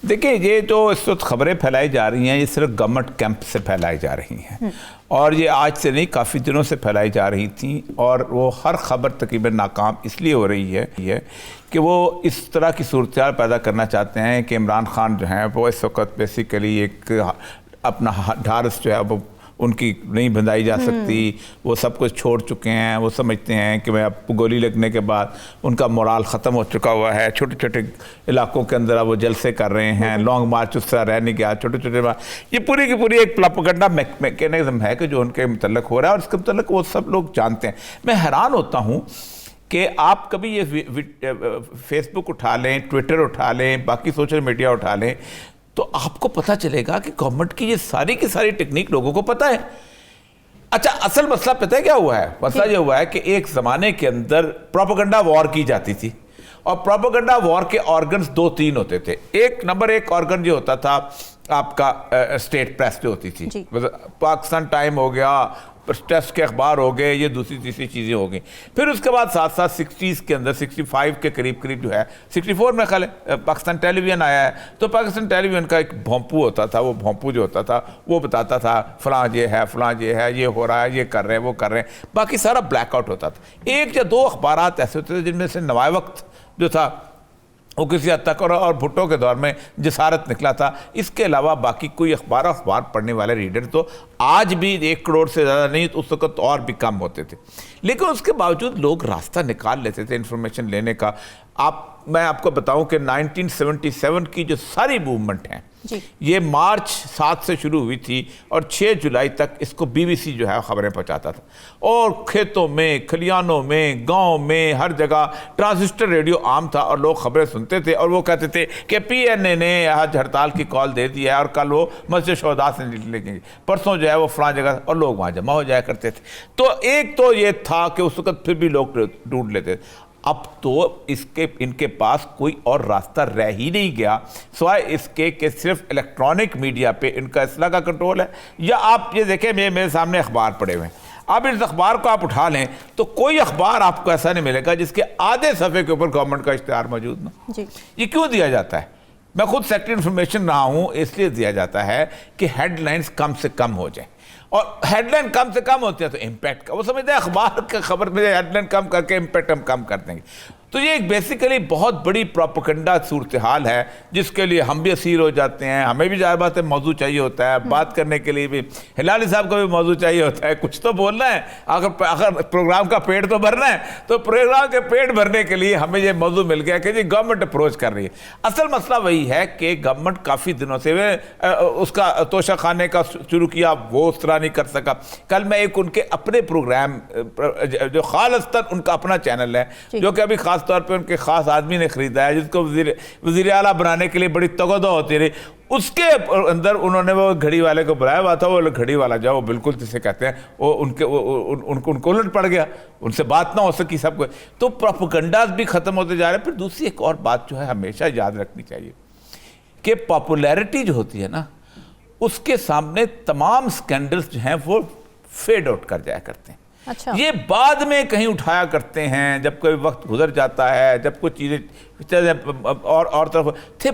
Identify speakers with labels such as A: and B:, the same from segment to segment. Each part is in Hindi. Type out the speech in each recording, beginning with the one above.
A: देखिए, ये जो इस वक्त खबरें फैलाई जा रही हैं ये सिर्फ गवर्नमेंट कैंप से फैलाई जा रही हैं और ये आज से नहीं, काफ़ी दिनों से फैलाई जा रही थी और वो हर खबर तकरीबन नाकाम इसलिए हो रही है कि वो इस तरह की सूरत पैदा करना चाहते हैं कि इमरान खान जो हैं वो इस वक्त बेसिकली एक अपना ढारस जो है वो उनकी नहीं बंधाई जा सकती, वो सब कुछ छोड़ चुके हैं। वो समझते हैं कि मैं अब गोली लगने के बाद उनका मोराल ख़त्म हो चुका हुआ है। छोटे छोटे इलाकों के अंदर अब वो जलसे कर रहे हैं, लॉन्ग मार्च उस तरह रह नहीं गया, छोटे छोटे ये पूरी की पूरी एक प्रोपेगेंडा मैकेनिज्म है कि जो उनके मतलब हो रहा है और इसके मतलब वो सब लोग जानते हैं। मैं हैरान होता हूँ कि आप कभी ये फेसबुक उठा लें, ट्विटर उठा लें, बाकी सोशल मीडिया उठा लें तो आपको पता चलेगा कि गवर्नमेंट की ये सारी की सारी टेक्निक लोगों को पता है। अच्छा, असल मसला पता है क्या हुआ है? मसला ये हुआ है कि एक ज़माने के अंदर प्रोपेगेंडा वॉर की जाती थी और प्रोपेगेंडा वॉर के ऑर्गन्स 2-3 होते थे। नंबर एक ऑर्गन जो होता था आपका स्टेट प्रेस जो होती थी, पाकिस्तान टाइम हो गया, टेस्ट के अखबार हो गए, ये दूसरी तीसरी चीज़ें हो गई। फिर उसके बाद साथ साथ 60s के अंदर 65 के करीब करीब जो है 64 में ख्याल है पाकिस्तान टेलीविज़न आया है। तो पाकिस्तान टेलीविज़न का एक भोंपू होता था, वो भोंपू जो होता था वो बताता था फलां ये है, फलां ये है, ये हो रहा है, ये कर रहे हैं, वो कर रहे हैं। बाकी सारा ब्लैकआउट होता था। 1 या 2 अखबारात ऐसे होते थे जिनमें से नवाए वक्त जो था वो किसी हद तक और भुट्टो के दौर में जसारत निकला था। इसके अलावा बाकी कोई अखबार पढ़ने वाले रीडर तो आज भी 1 करोड़ से ज़्यादा नहीं, तो उस वक्त तो और भी कम होते थे। लेकिन उसके बावजूद लोग रास्ता निकाल लेते थे इन्फॉर्मेशन लेने का। मैं आपको बताऊं कि 1977 की जो सारी मूवमेंट है ये मार्च 7 से शुरू हुई थी और 6 जुलाई तक इसको BBC जो है खबरें पहुंचाता था और खेतों में, खलियानों में, गांव में, हर जगह ट्रांजिस्टर रेडियो आम था और लोग खबरें सुनते थे और वो कहते थे कि PNA ने आज हड़ताल की कॉल दे दी है और कल वो मस्जिद शोहदा से निकलेंगे, परसों जो है वो फलां जगह, और लोग वहाँ जमा हो जाया करते थे। तो एक तो ये था कि उस वक्त फिर भी लोग ढूंढ लेते थे। अब तो इनके पास कोई और रास्ता रह ही नहीं गया सिवाय इसके कि सिर्फ इलेक्ट्रॉनिक मीडिया पे इनका इसला का कंट्रोल है। या आप ये देखें, मेरे सामने अखबार पड़े हुए हैं, अब इस अखबार को आप उठा लें तो कोई अखबार आपको ऐसा नहीं मिलेगा जिसके आधे सफ़े के ऊपर गवर्नमेंट का इश्तिहार मौजूद ना। ये क्यों दिया जाता है? मैं खुद सेक्रेटरी इन्फॉर्मेशन रहा हूँ, इसलिए दिया जाता है कि हेडलाइंस कम से कम हो जाए और हेडलाइन कम से कम होती है तो इम्पैक्ट का, वो समझते हैं अखबार का खबर में हेडलाइन कम करके इम्पैक्ट हम कम कर देंगे। तो ये एक बेसिकली बहुत बड़ी प्रोपेगेंडा सूरत हाल है जिसके लिए हम भी असीर हो जाते हैं। हमें भी ज़ाहिर बात है मौजू चाहिए होता है, बात करने के लिए भी हिलाली साहब को भी मौजू चाहिए होता है, कुछ तो बोलना है। अगर प्रोग्राम का पेट तो भरना है तो प्रोग्राम के पेट भरने के लिए हमें ये मौजू मिल गया कि जी गवर्नमेंट अप्रोच कर रही है। असल मसला वही है कि गवर्नमेंट काफ़ी दिनों से उसका तोशा खाने का शुरू किया, वो उस तरह नहीं कर सका। कल मैं एक उनके अपने प्रोग्राम जो खालिस्तान उनका अपना चैनल है जो कि अभी तौर पे उनके खास आदमी ने खरीदा है, जिसको वजीर आला बनाने के लिए बड़ी तगदा होती रही, उसके अंदर उन्होंने वो घड़ी वाले को बुलाया हुआ था। वो घड़ी वाला जाओ बिल्कुल जिसे कहते हैं वो उनको उलट पड़ गया, उनसे बात ना हो सकी सबको। तो प्रोपेगेंडास भी खत्म होते जा रहे हैं। फिर दूसरी एक और बात जो है हमेशा याद रखनी चाहिए कि पॉपुलैरिटी जो होती है ना, उसके सामने तमाम स्कैंडल्स जो हैं वो फेड आउट कर जाया करते हैं। अच्छा। ये बाद में कहीं उठाया करते हैं जब कोई वक्त गुजर जाता है, जब कुछ चीज़ें और तरफ थे।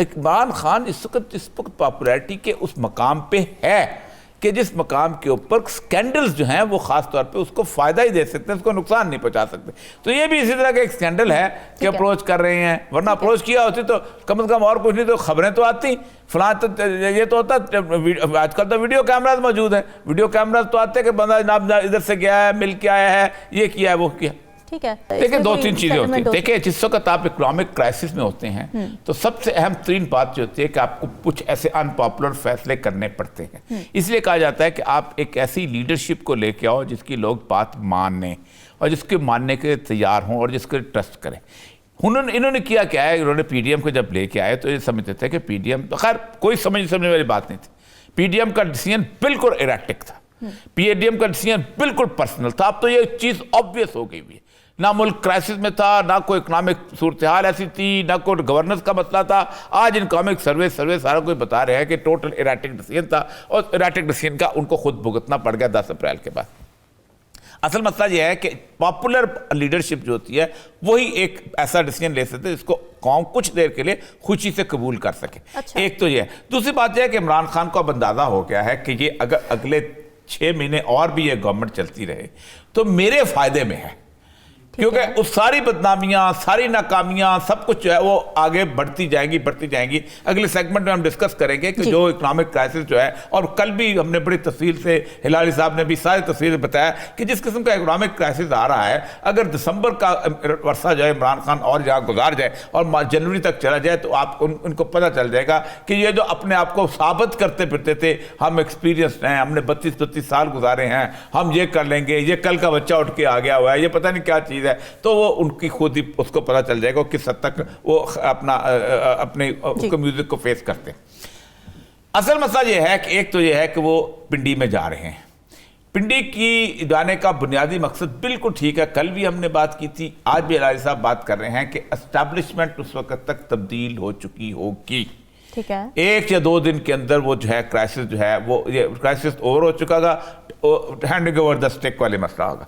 A: इमरान खान इस वक्त पॉपुलैरिटी के उस मकाम पे है कि जिस मकाम के ऊपर स्कैंडल्स जो हैं वो ख़ास तौर पे उसको फ़ायदा ही दे सकते हैं, उसको नुकसान नहीं पहुंचा सकते। तो ये भी इसी तरह का एक स्कैंडल है कि अप्रोच कर रहे हैं, वरना अप्रोच किया होती तो कम से कम और कुछ नहीं तो खबरें तो आती। फलां तो ये तो होता, आजकल तो वीडियो कैमराज मौजूद हैं, वीडियो कैमराज तो आते हैं कि बंदा जनाब इधर से गया है, मिल के आया है, ये किया है, वो किया। ठीक है, देखिए 2-3 चीज़ें होती हैं। देखिए जिस वक्त आप इकोनॉमिक क्राइसिस में होते हैं तो सबसे अहम 3 बात जो होती है कि आपको कुछ ऐसे अनपॉपुलर फैसले करने पड़ते हैं। इसलिए कहा जाता है कि आप एक ऐसी लीडरशिप को लेके आओ जिसकी लोग बात मानें और जिसके मानने के तैयार हों और जिसको ट्रस्ट करें। इन्होंने किया क्या है, इन्होंने PDM को जब लेके आए तो ये समझते थे कि PDM तो खैर कोई समझने वाली बात नहीं थी। PDM का डिसीजन बिल्कुल इरेक्टिक था, PDM का डिसीजन बिल्कुल पर्सनल था। अब तो ये चीज़ ऑब्वियस हो गई हुई है, ना मुल्क क्राइसिस में था, ना कोई इकोनॉमिक सूरत हाल ऐसी थी, ना कोई गवर्नेंस का मसला था। आज इकोनॉमिक सर्वे सारा कोई बता रहे हैं कि टोटल इरेक्टिक डिसीजन था और इरेक्टिक डिसीजन का उनको खुद भुगतना पड़ गया 10 अप्रैल के बाद। असल मसला यह है कि पॉपुलर लीडरशिप जो होती है वही एक ऐसा डिसीजन ले सकते हैं जिसको कौम कुछ देर के लिए खुशी से कबूल कर सके।
B: अच्छा।
A: एक तो ये है। दूसरी बात यह है कि इमरान खान को अब अंदाजा हो गया है कि ये अगर अगले 6 महीने और भी ये गवर्नमेंट चलती रहे तो मेरे फायदे में है, क्योंकि उस सारी बदनामियां, सारी नाकामियां, सब कुछ जो है वो आगे बढ़ती जाएंगी। अगले सेगमेंट में हम डिस्कस करेंगे कि जो इकोनॉमिक क्राइसिस जो है, और कल भी हमने बड़ी तफसील से, हिलाली साहब ने भी सारी तफसील बताया कि जिस किस्म का इकोनॉमिक क्राइसिस आ रहा है, अगर दिसंबर का वर्षा जो है इमरान खान और यहाँ गुजार जाए और जनवरी तक चला जाए तो आप उनको पता चल जाएगा कि ये जो अपने आप को साबित करते फिरते थे, हम एक्सपीरियंस्ड हैं, हमने 32 साल गुजारे हैं, हम ये कर लेंगे, ये कल का बच्चा उठ के आ गया हुआ है, ये पता नहीं क्या चीज़ है, तो वो उनकी खुद ही उसको पता चल जाएगा किस हद तक वो अपने म्यूजिक को फेस करते हैं। असल मसला ये है कि एक तो ये है कि वो पिंडी में जा रहे हैं। पिंडी की जाने का बुनियादी मकसद बिल्कुल ठीक है, कल भी हमने बात की थी, आज भी अलारी साहब बात कर रहे हैं कि एस्टैब्लिशमेंट उस वक्त तक तब्दील हो चुकी होगी।
B: ठीक है,
A: 1 या 2 दिन के अंदर वो जो है क्राइसिस जो है वो ये क्राइसिस ओवर हो चुका होगा, हैंडिंग ओवर द स्टिक वाले मसला होगा।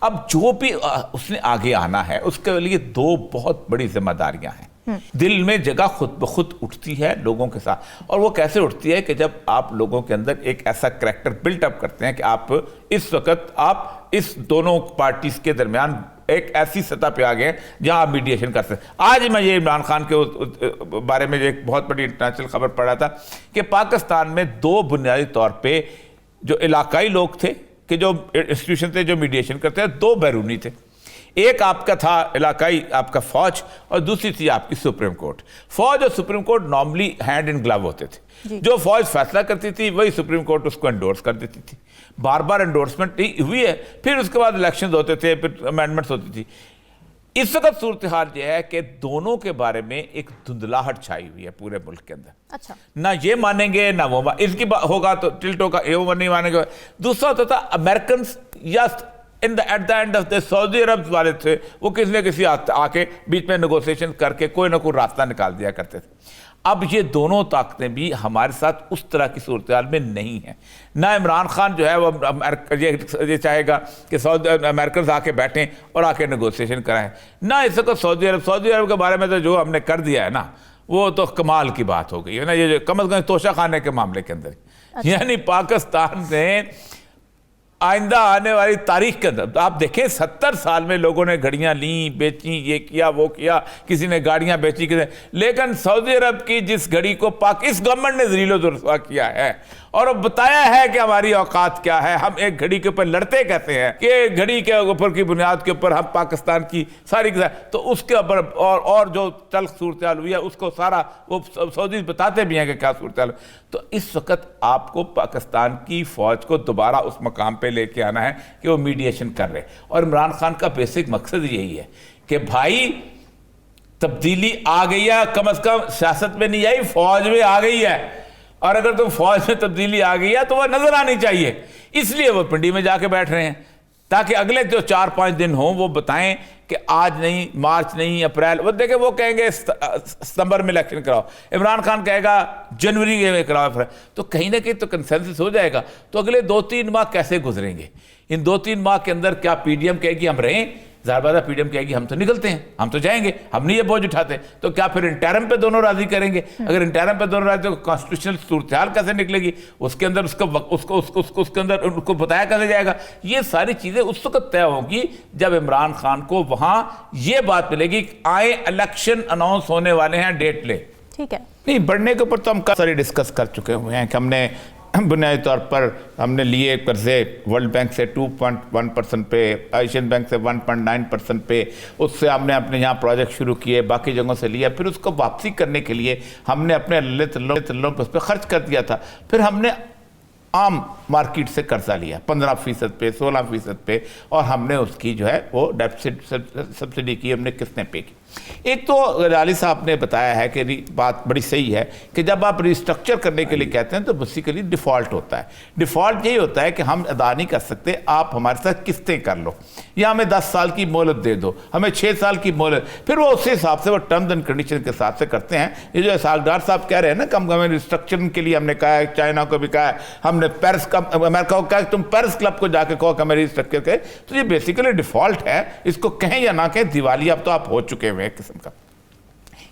A: अब जो भी उसने आगे आना है उसके लिए 2 बहुत बड़ी जिम्मेदारियां हैं। दिल में जगह खुद ब खुद उठती है लोगों के साथ, और वो कैसे उठती है कि जब आप लोगों के अंदर एक ऐसा करैक्टर बिल्टअप करते हैं कि आप इस वक्त आप इस दोनों पार्टीज के दरमियान एक ऐसी सतह पे आ गए जहां आप मीडिएशन कर सकते। आज मैं ये इमरान खान के बारे में एक बहुत बड़ी इंटरनेशनल खबर पढ़ रहा था कि पाकिस्तान में 2 बुनियादी तौर पे जो इलाकाई लोग थे कि जो इंस्टीट्यूशन थे जो मीडिएशन करते हैं, 2 बैरूनी थे। एक आपका था इलाकाई आपका फौज, और दूसरी थी आपकी सुप्रीम कोर्ट। फौज और supreme court normally hand in glove होते थे। जो फौज फैसला करती थी वही सुप्रीम कोर्ट उसको एंडोर्स कर देती थी। बार बार एंडोर्समेंट हुई है, फिर उसके बाद इलेक्शन होते थे, फिर अमेंडमेंट्स होती थी। इस वक्त सूरत हाल यह है कि दोनों के बारे में एक धुंधलाहट छाई हुई है पूरे मुल्क के अंदर।
B: अच्छा,
A: ना ये मानेंगे ना वो इसकी होगा तो टिल्ट होगा, वो नहीं मानेंगे। दूसरा होता था अमेरिकन या at the end of the Saudi Arab वाले थे, वो किसी न किसी आके बीच में नेगोशिएशन करके कोई ना कोई रास्ता निकाल दिया करते थे। अब ये दोनों ताकतें भी हमारे साथ उस तरह की सूरत हाल में नहीं है। ना इमरान खान जो है वो ये चाहेगा कि अमेरिकन आके बैठें और आके नेगोशिएशन कराएं, ना इस वक्त सऊदी अरब के बारे में तो जो हमने कर दिया है ना, वो तो कमाल की बात हो गई है ना। ये कम अज कम तोशा खाने के मामले के अंदर, यानी पाकिस्तान ने आइंदा आने वाली तारीख के अंदर आप देखें 70 साल में लोगों ने घड़ियां ली, बेची, ये किया, वो किया, किसी ने गाड़ियां बेची, लेकिन सऊदी अरब की जिस घड़ी को इस गवर्नमेंट ने ज़लील व रुसवा किया है और अब बताया है कि हमारी औकात क्या है, हम एक घड़ी के ऊपर लड़ते कहते हैं कि घड़ी के ऊपर की बुनियाद के ऊपर हम पाकिस्तान की सारी तो उसके ऊपर और जो तल्ख सूरत हाल हुई है उसको सारा वो सऊदी बताते भी हैं कि क्या सूरत हाल। तो इस वक्त आपको पाकिस्तान की फ़ौज को दोबारा उस मकाम पे लेके आना है कि वो मीडिएशन कर रहे, और इमरान खान का बेसिक मकसद यही है कि भाई तब्दीली आ गई है, कम से कम सियासत में नहीं आई, फौज में आ गई है, और अगर तो फौज में तब्दीली आ गई है तो वह नजर आनी चाहिए। इसलिए वो पिंडी में जाके बैठ रहे हैं ताकि अगले जो 4-5 दिन हों वो बताएं कि आज नहीं, मार्च नहीं, अप्रैल, वो देखे वो कहेंगे सितंबर में इलेक्शन कराओ, इमरान खान कहेगा जनवरी में कराओ, तो कहीं ना कहीं तो कंसेंसस हो जाएगा। तो अगले 2-3 माह कैसे गुजरेंगे? इन 2-3 माह के अंदर क्या पीडीएम कहेगी हम रहें? ज़ाहिर पीडीएम कहेगी हम तो निकलते हैं, हम तो जाएंगे, हम नहीं ये बोझ उठाते। तो क्या फिर इंटरम पे दोनों राजी करेंगे? अगर इंटरम पे दोनों राजी तो कॉन्स्टिट्यूशनल सूरत हाल कैसे निकलेगी? उसके अंदर उसके अंदर उनको बताया कैसे जाएगा? ये सारी चीज़ें उस वक्त तय होगी जब इमरान खान को वहाँ ये बात मिलेगी आए इलेक्शन अनाउंस होने वाले हैं, डेट ले। ठीक है, नहीं बढ़ने के ऊपर तो हम काफ़ी सारी डिस्कस कर चुके हुए हैं कि हमने बुनियादी तौर पर हमने लिए कर्जे वर्ल्ड बैंक से 2.1% पे, एशियन बैंक से 1.9% पे, उससे हमने अपने यहाँ प्रोजेक्ट शुरू किए, बाकी जगहों से लिया, फिर उसको वापसी करने के लिए हमने अपने अल्ले उस पर खर्च कर दिया था। फिर हमने आम मार्केट से कर्जा लिया 15% पे, 16% पे, और हमने उसकी जो है वो डेफिसिट सब्सिडी की, हमने किस्तें पे की। एक तो अली साहब ने बताया है कि बात बड़ी सही है कि जब आप रिस्ट्रक्चर करने के लिए कहते हैं तो बेसिकली डिफ़ॉल्ट होता है। डिफ़ॉल्ट यही होता है कि हम अदा नहीं कर सकते, आप हमारे साथ किस्तें कर लो, या हमें 10 साल की मोहलत दे दो, हमें 6 साल की मोहलत, फिर वो उस हिसाब से वो टर्म्स एंड कंडीशन के हिसाब से करते हैं। ये जो सागदार साहब कह रहे हैं ना, कम रिस्ट्रक्चरिंग के लिए हमने कहा है, चाइना को भी कहा है, हमने पेरिस का अमेरिका को कहा कि तुम पेरिस क्लब को जाके कहो कि मेरी स्ट्रक्चर के, तो ये बेसिकली डिफॉल्ट है, इसको कहें या ना कहें दिवाली अब तो आप हो चुके हुए एक किस्म का।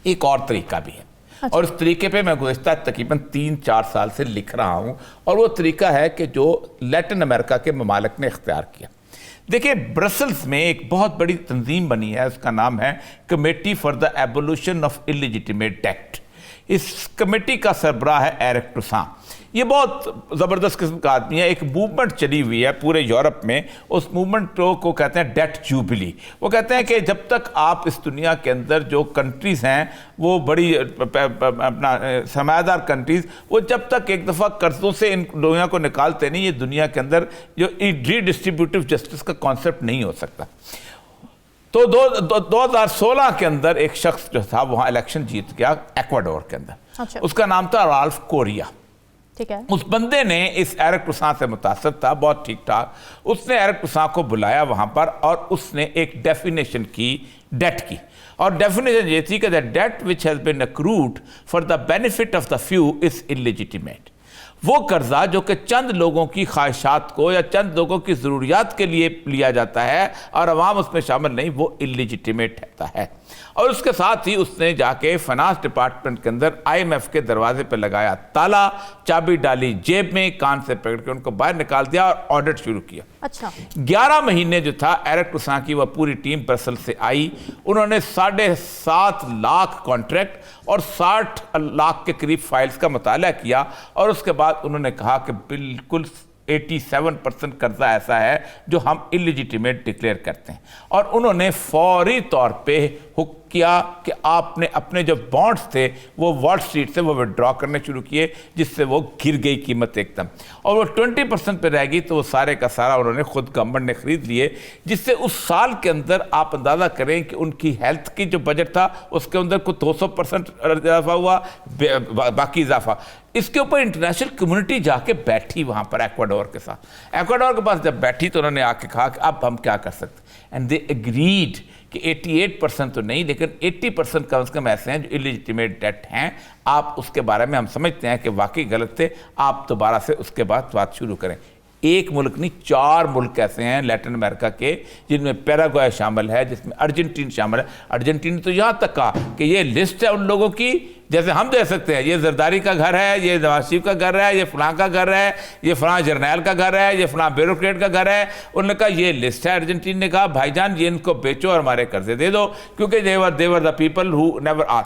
A: एक और तरीका भी है,
B: अच्छा।
A: और उस तरीके पे मैं गुज़िश्ता तकरीबन 3-4 साल से लिख रहा हूँ, और वो तरीका है कि जो लैटिन अमेरिका के ममालिक ने इख्तियार किया। देखिए, ब्रसल्स में एक बहुत बड़ी तंजीम बनी है, उसका नाम है committee for the abolition of illegitimate debt. इस कमेटी का सरबराह है एरिक टुसान। ये बहुत ज़बरदस्त किस्म का आदमी है। एक मूवमेंट चली हुई है पूरे यूरोप में, उस मूवमेंट को कहते हैं डेट जुबली। वो कहते हैं कि जब तक आप इस दुनिया के अंदर जो कंट्रीज़ हैं वो बड़ी अपना सरमायादार कंट्रीज़, वो जब तक एक दफ़ा कर्ज़ों से इन दुनिया को निकालते नहीं, ये दुनिया के अंदर जो रीडिस्ट्रीब्यूटिव जस्टिस का कॉन्सेप्ट नहीं हो सकता। तो 2016 के अंदर एक शख्स जो था वहाँ इलेक्शन जीत गया एक्वाडोर के अंदर।
B: अच्छा।
A: उसका नाम था राल्फ कोरिया।
B: ठीक है।
A: उस बंदे ने इस एरिक टुसान से मुतासर था, बहुत ठीक ठाक। उसने एरिक टुसान को बुलाया वहां पर, और उसने एक डेफिनेशन की डेट की, और डेफिनेशन ये थी कि the debt which has been accrued for the benefit of the few is illegitimate. वो कर्जा जो कि चंद लोगों की ख्वाहिशात को या चंद लोगों की ज़रूरियात के लिए लिया जाता है और अवाम उसमें शामिल नहीं, वो इलिजिटिमेट रहता है। और उसके साथ ही उसने जाके फाइनेंस डिपार्टमेंट के अंदर IMF के दरवाजे पर लगाया ताला, चाबी डाली जेब में, कान से पकड़ के उनको बाहर निकाल दिया और ऑडिट शुरू किया।
B: अच्छा।
A: 11 महीने जो था एरिक टुसान की वह पूरी टीम ब्रसल से आई। उन्होंने 7.5 लाख कॉन्ट्रैक्ट और 60 लाख के करीब फाइल्स का मुताला किया, और उसके बाद उन्होंने कहा कि बिल्कुल 87% कर्जा ऐसा है जो हम इलिजिटिमेट डिक्लेयर करते हैं। और उन्होंने फौरी तौर पे हुक्म किया कि आपने अपने जो बॉन्ड्स थे वो वॉल स्ट्रीट से वो विड्रॉ करने शुरू किए, जिससे वो गिर गई कीमत एकदम, और वो 20% पे रह गई। तो वो सारे का सारा उन्होंने खुद गवर्नमेंट ने खरीद लिए, जिससे उस साल के अंदर आप अंदाज़ा करें कि उनकी हेल्थ की जो बजट था उसके अंदर कुछ 200% इजाफा हुआ, बाकी इजाफा। इसके ऊपर इंटरनेशनल कम्युनिटी जाके बैठी वहाँ पर एक्वाडोर के साथ। एक्वाडोर के पास जब बैठी तो उन्होंने आके कहा कि अब हम क्या कर सकते, एंड दे एग्रीड कि 88% तो नहीं लेकिन 80% कम से कम ऐसे हैं जो इलिजिटिमेट डेट हैं। आप उसके बारे में हम समझते हैं कि वाकई गलत थे, आप दोबारा से उसके बाद बात शुरू करें। एक मुल्क नहीं, 4 मुल्क ऐसे हैं लैटिन अमेरिका के जिनमें पैराग्वे शामिल है, जिसमें अर्जेंटीना शामिल है। अर्जेंटीना तो यहाँ तक कहा कि ये लिस्ट है उन लोगों की, जैसे हम दे सकते हैं ये जरदारी का घर है, ये नवाज शरीफ का घर है, ये फलां का घर है, ये फलां जर्नैल का घर है, ये फलां ब्यूरोक्रेट का घर है। उन्होंने कहा ये लिस्ट है। अर्जेंटीना ने कहा भाईजान ये इनको बेचो और हमारे कर्जे दे दो, क्योंकि they were the people who never are.